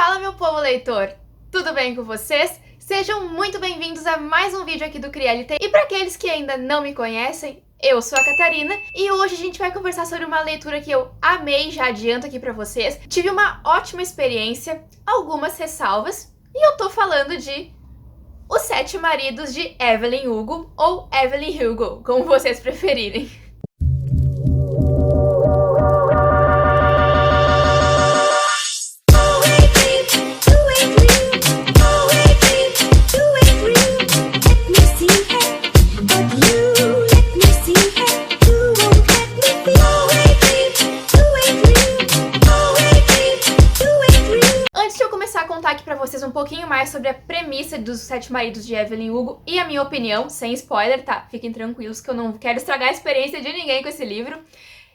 Fala, meu povo leitor! Tudo bem com vocês? Sejam muito bem-vindos a mais um vídeo aqui do Criality. E para aqueles que ainda não me conhecem, eu sou a Catarina e hoje a gente vai conversar sobre uma leitura que eu amei, já adianto aqui para vocês. Tive uma ótima experiência, algumas ressalvas, e eu tô falando de Os Sete Maridos de Evelyn Hugo, ou Evelyn Hugo, como vocês preferirem. Vocês um pouquinho mais sobre a premissa dos Sete Maridos de Evelyn Hugo e a minha opinião, sem spoiler, tá? Fiquem tranquilos que eu não quero estragar a experiência de ninguém com esse livro.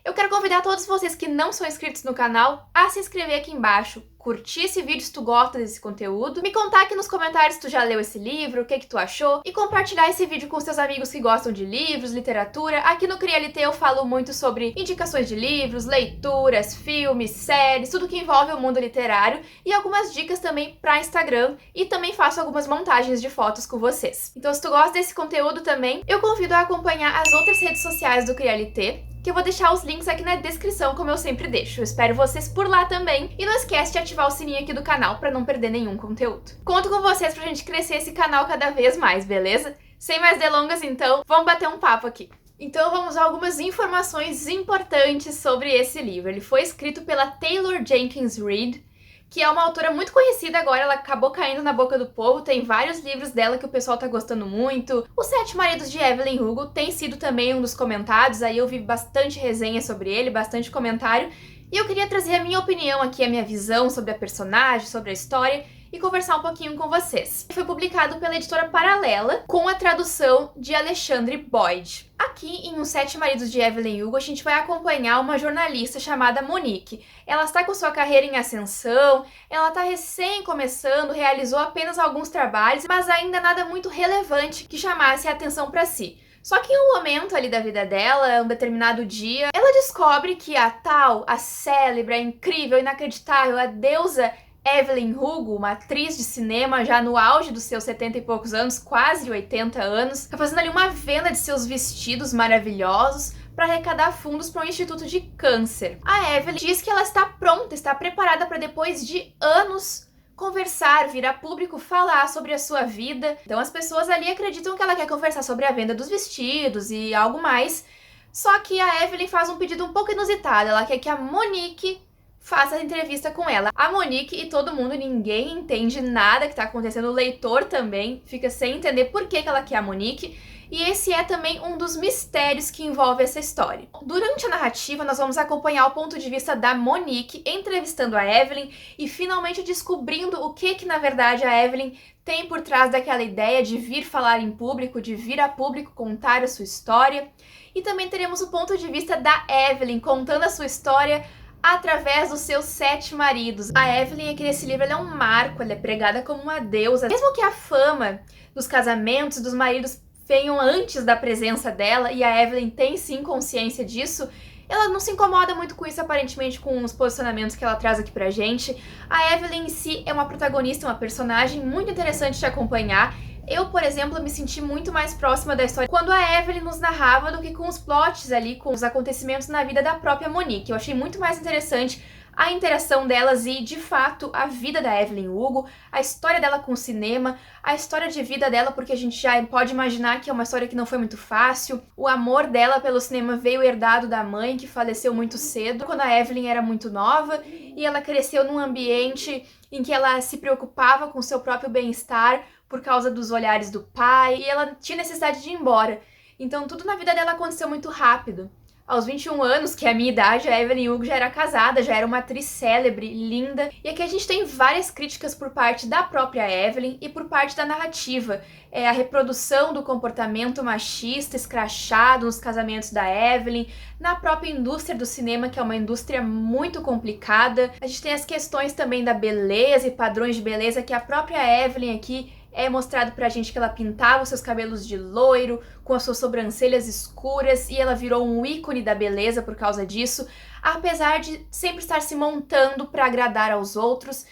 Eu quero convidar todos vocês que não são inscritos no canal a se inscrever aqui embaixo, curtir esse vídeo se tu gosta desse conteúdo, me contar aqui nos comentários se tu já leu esse livro, o que tu achou, e compartilhar esse vídeo com seus amigos que gostam de livros, literatura. Aqui no Criality eu falo muito sobre indicações de livros, leituras, filmes, séries, tudo que envolve o mundo literário, e algumas dicas também para Instagram, e também faço algumas montagens de fotos com vocês. Então se tu gosta desse conteúdo também, eu convido a acompanhar as outras redes sociais do Criality, que eu vou deixar os links aqui na descrição, como eu sempre deixo. Eu espero vocês por lá também. E não esquece de ativar o sininho aqui do canal para não perder nenhum conteúdo. Conto com vocês pra gente crescer esse canal cada vez mais, beleza? Sem mais delongas, então, vamos bater um papo aqui. Então vamos a algumas informações importantes sobre esse livro. Ele foi escrito pela Taylor Jenkins Reid, que é uma autora muito conhecida agora, ela acabou caindo na boca do povo, tem vários livros dela que o pessoal tá gostando muito. Os Sete Maridos de Evelyn Hugo tem sido também um dos comentados, aí eu vi bastante resenha sobre ele, bastante comentário, e eu queria trazer a minha opinião aqui, a minha visão sobre a personagem, sobre a história, e conversar um pouquinho com vocês. Foi publicado pela editora Paralela, com a tradução de Alexandre Boyd. Aqui, em Os Sete Maridos de Evelyn Hugo, a gente vai acompanhar uma jornalista chamada Monique. Ela está com sua carreira em ascensão, ela está recém começando, realizou apenas alguns trabalhos, mas ainda nada muito relevante que chamasse a atenção para si. Só que em um momento ali da vida dela, um determinado dia, ela descobre que a célebre, a incrível, inacreditável, a deusa Evelyn Hugo, uma atriz de cinema já no auge dos seus 70 e poucos anos, quase 80 anos, está fazendo ali uma venda de seus vestidos maravilhosos para arrecadar fundos para um instituto de câncer. A Evelyn diz que ela está pronta, está preparada para depois de anos conversar, vir a público falar sobre a sua vida. Então as pessoas ali acreditam que ela quer conversar sobre a venda dos vestidos e algo mais. Só que a Evelyn faz um pedido um pouco inusitado, ela quer que a Monique faça a entrevista com ela. A Monique e todo mundo, ninguém entende nada que tá acontecendo, o leitor também fica sem entender por que ela quer a Monique, e esse é também um dos mistérios que envolve essa história. Durante a narrativa, nós vamos acompanhar o ponto de vista da Monique entrevistando a Evelyn e finalmente descobrindo o que na verdade a Evelyn tem por trás daquela ideia de vir falar em público, de vir a público contar a sua história. E também teremos o ponto de vista da Evelyn contando a sua história através dos seus sete maridos. A Evelyn aqui nesse livro ela é um marco, ela é pregada como uma deusa. Mesmo que a fama dos casamentos dos maridos venham antes da presença dela, e a Evelyn tem sim consciência disso, ela não se incomoda muito com isso, aparentemente, com os posicionamentos que ela traz aqui pra gente. A Evelyn em si é uma protagonista, uma personagem muito interessante de acompanhar. Eu, por exemplo, me senti muito mais próxima da história quando a Evelyn nos narrava do que com os plots ali, com os acontecimentos na vida da própria Monique. Eu achei muito mais interessante a interação delas e, de fato, a vida da Evelyn Hugo, a história dela com o cinema, a história de vida dela, porque a gente já pode imaginar que é uma história que não foi muito fácil. O amor dela pelo cinema veio herdado da mãe, que faleceu muito cedo, quando a Evelyn era muito nova, e ela cresceu num ambiente em que ela se preocupava com o seu próprio bem-estar por causa dos olhares do pai, e ela tinha necessidade de ir embora. Então tudo na vida dela aconteceu muito rápido. Aos 21 anos, que é a minha idade, a Evelyn Hugo já era casada, já era uma atriz célebre, linda. E aqui a gente tem várias críticas por parte da própria Evelyn e por parte da narrativa. A reprodução do comportamento machista, escrachado nos casamentos da Evelyn, na própria indústria do cinema, que é uma indústria muito complicada. A gente tem as questões também da beleza e padrões de beleza, que a própria Evelyn aqui é mostrado pra gente que ela pintava os seus cabelos de loiro, com as suas sobrancelhas escuras, e ela virou um ícone da beleza por causa disso, apesar de sempre estar se montando pra agradar aos outros.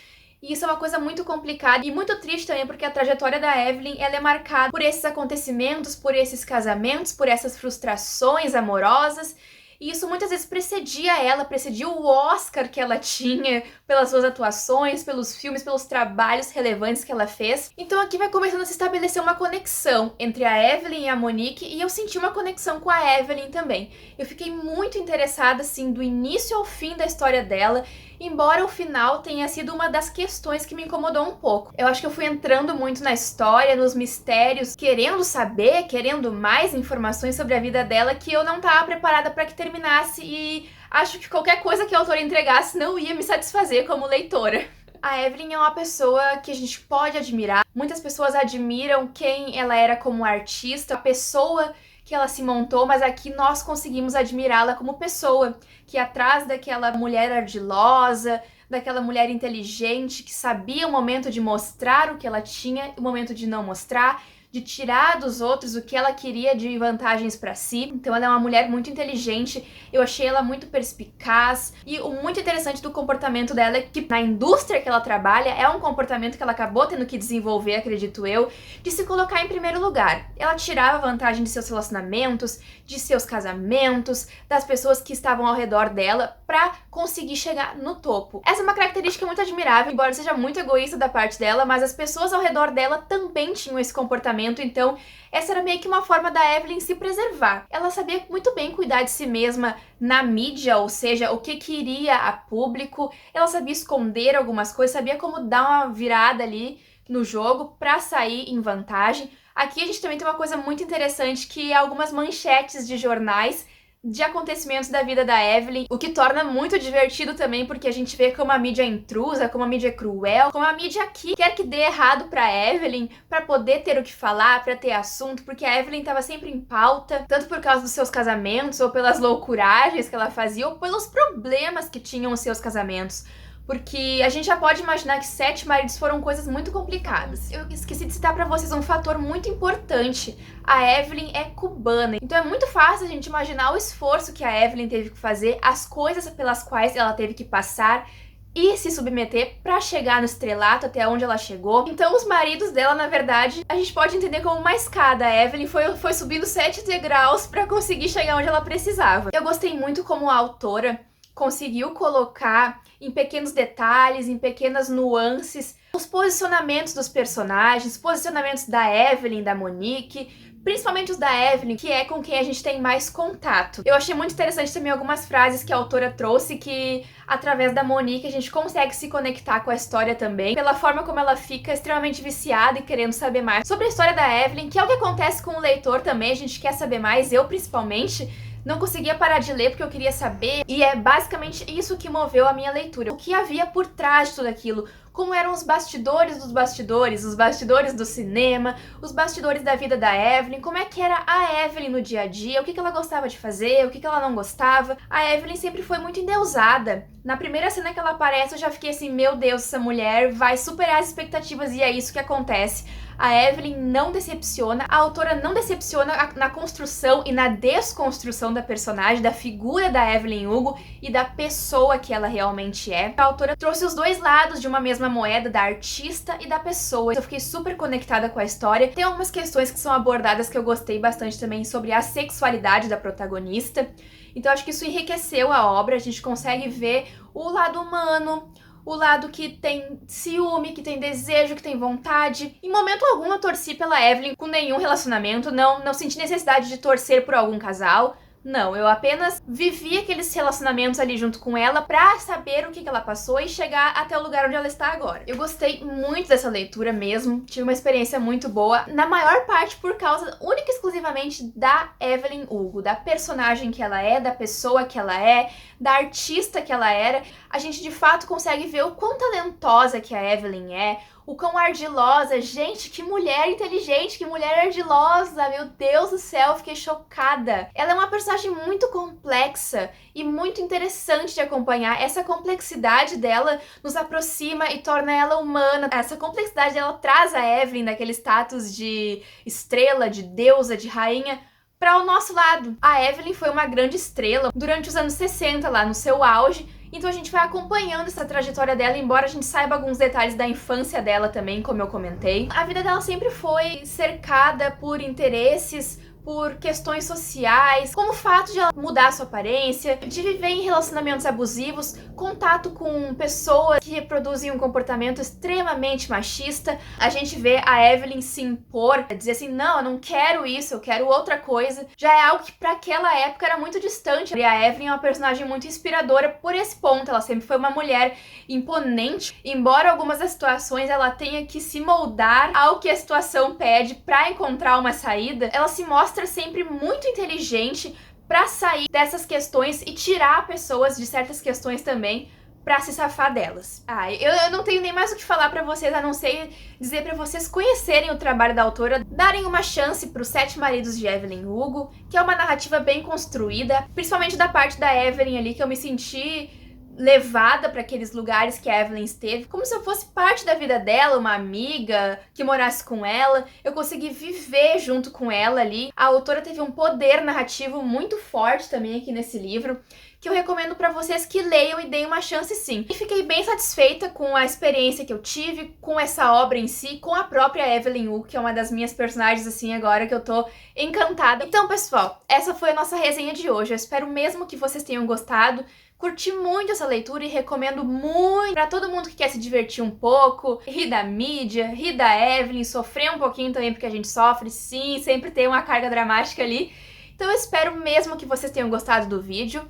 E isso é uma coisa muito complicada e muito triste também, porque a trajetória da Evelyn, ela é marcada por esses acontecimentos, por esses casamentos, por essas frustrações amorosas. E isso muitas vezes precedia ela, precedia o Oscar que ela tinha pelas suas atuações, pelos filmes, pelos trabalhos relevantes que ela fez. Então aqui vai começando a se estabelecer uma conexão entre a Evelyn e a Monique, e eu senti uma conexão com a Evelyn também. Eu fiquei muito interessada, assim, do início ao fim da história dela, embora o final tenha sido uma das questões que me incomodou um pouco. Eu acho que eu fui entrando muito na história, nos mistérios, querendo saber, querendo mais informações sobre a vida dela, que eu não estava preparada para que terminasse, e acho que qualquer coisa que a autora entregasse não ia me satisfazer como leitora. A Evelyn é uma pessoa que a gente pode admirar. Muitas pessoas admiram quem ela era como artista, a pessoa que ela se montou, mas aqui nós conseguimos admirá-la como pessoa, que atrás daquela mulher ardilosa, daquela mulher inteligente, que sabia o momento de mostrar o que ela tinha, o momento de não mostrar, de tirar dos outros o que ela queria de vantagens para si. Então ela é uma mulher muito inteligente, eu achei ela muito perspicaz, e o muito interessante do comportamento dela é que na indústria que ela trabalha é um comportamento que ela acabou tendo que desenvolver, acredito eu, de se colocar em primeiro lugar. Ela tirava vantagem de seus relacionamentos, de seus casamentos, das pessoas que estavam ao redor dela para conseguir chegar no topo. Essa é uma característica muito admirável, embora seja muito egoísta da parte dela, mas as pessoas ao redor dela também tinham esse comportamento. Então essa era meio que uma forma da Evelyn se preservar. Ela sabia muito bem cuidar de si mesma na mídia, ou seja, o que queria a público. Ela sabia esconder algumas coisas, sabia como dar uma virada ali no jogo para sair em vantagem. Aqui a gente também tem uma coisa muito interessante, que é algumas manchetes de jornais de acontecimentos da vida da Evelyn, o que torna muito divertido também, porque a gente vê como a mídia é intrusa, como a mídia é cruel, como a mídia aqui quer que dê errado pra Evelyn, pra poder ter o que falar, pra ter assunto, porque a Evelyn tava sempre em pauta, tanto por causa dos seus casamentos, ou pelas loucuragens que ela fazia, ou pelos problemas que tinham os seus casamentos. Porque a gente já pode imaginar que 7 maridos foram coisas muito complicadas. Eu esqueci de citar pra vocês um fator muito importante. A Evelyn é cubana, então é muito fácil a gente imaginar o esforço que a Evelyn teve que fazer, as coisas pelas quais ela teve que passar e se submeter pra chegar no estrelato até onde ela chegou. Então os maridos dela, na verdade, a gente pode entender como uma escada. A Evelyn foi subindo 7 degraus pra conseguir chegar onde ela precisava. Eu gostei muito como a autora conseguiu colocar em pequenos detalhes, em pequenas nuances, os posicionamentos dos personagens, os posicionamentos da Evelyn, da Monique, principalmente os da Evelyn, que é com quem a gente tem mais contato. Eu achei muito interessante também algumas frases que a autora trouxe, que através da Monique a gente consegue se conectar com a história também, pela forma como ela fica extremamente viciada e querendo saber mais sobre a história da Evelyn, que é o que acontece com o leitor também, a gente quer saber mais, eu principalmente não conseguia parar de ler porque eu queria saber, e é basicamente isso que moveu a minha leitura. O que havia por trás de tudo aquilo, como eram os bastidores dos bastidores, os bastidores do cinema, os bastidores da vida da Evelyn, como é que era a Evelyn no dia a dia, o que ela gostava de fazer, o que ela não gostava. A Evelyn sempre foi muito endeusada. Na primeira cena que ela aparece eu já fiquei assim, meu Deus, essa mulher vai superar as expectativas, e é isso que acontece. A Evelyn não decepciona, a autora não decepciona na construção e na desconstrução da personagem, da figura da Evelyn Hugo e da pessoa que ela realmente é. A autora trouxe os dois lados de uma mesma moeda, da artista e da pessoa. Eu fiquei super conectada com a história. Tem algumas questões que são abordadas que eu gostei bastante também sobre a sexualidade da protagonista. Então acho que isso enriqueceu a obra, a gente consegue ver o lado humano, o lado que tem ciúme, que tem desejo, que tem vontade. Em momento algum eu torci pela Evelyn com nenhum relacionamento, não senti necessidade de torcer por algum casal. Não, eu apenas vivi aqueles relacionamentos ali junto com ela pra saber o que ela passou e chegar até o lugar onde ela está agora. Eu gostei muito dessa leitura mesmo, tive uma experiência muito boa, na maior parte por causa única e exclusivamente da Evelyn Hugo, da personagem que ela é, da pessoa que ela é, da artista que ela era. A gente de fato consegue ver o quão talentosa que a Evelyn é, o quão ardilosa. Gente, que mulher inteligente, que mulher ardilosa, meu Deus do céu, fiquei chocada. Ela é uma personagem muito complexa e muito interessante de acompanhar. Essa complexidade dela nos aproxima e torna ela humana. Essa complexidade dela traz a Evelyn daquele status de estrela, de deusa, de rainha, para o nosso lado. A Evelyn foi uma grande estrela durante os anos 60, lá no seu auge, Então a gente vai acompanhando essa trajetória dela, embora a gente saiba alguns detalhes da infância dela também, como eu comentei. A vida dela sempre foi cercada por interesses, por questões sociais, como o fato de ela mudar sua aparência, de viver em relacionamentos abusivos, contato com pessoas que reproduzem um comportamento extremamente machista. A gente vê a Evelyn se impor, dizer assim, não, eu não quero isso, eu quero outra coisa. Já é algo que para aquela época era muito distante. E a Evelyn é uma personagem muito inspiradora por esse ponto, ela sempre foi uma mulher imponente, embora algumas das situações ela tenha que se moldar ao que a situação pede para encontrar uma saída, ela se mostra sempre muito inteligente para sair dessas questões e tirar pessoas de certas questões também pra se safar delas. Eu não tenho nem mais o que falar pra vocês, a não ser dizer pra vocês conhecerem o trabalho da autora, darem uma chance pros Sete Maridos de Evelyn Hugo, que é uma narrativa bem construída, principalmente da parte da Evelyn ali, que eu me senti levada para aqueles lugares que a Evelyn esteve, como se eu fosse parte da vida dela, uma amiga que morasse com ela. Eu consegui viver junto com ela ali. A autora teve um poder narrativo muito forte também aqui nesse livro, que eu recomendo para vocês que leiam e deem uma chance sim. E fiquei bem satisfeita com a experiência que eu tive, com essa obra em si, com a própria Evelyn Hugo, que é uma das minhas personagens assim agora que eu tô encantada. Então, pessoal, essa foi a nossa resenha de hoje. Eu espero mesmo que vocês tenham gostado. Curti muito essa leitura e recomendo muito pra todo mundo que quer se divertir um pouco, rir da mídia, rir da Evelyn, sofrer um pouquinho também, porque a gente sofre, sim, sempre tem uma carga dramática ali. Então eu espero mesmo que vocês tenham gostado do vídeo.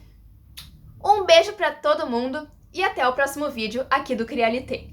Um beijo pra todo mundo e até o próximo vídeo aqui do Crialité.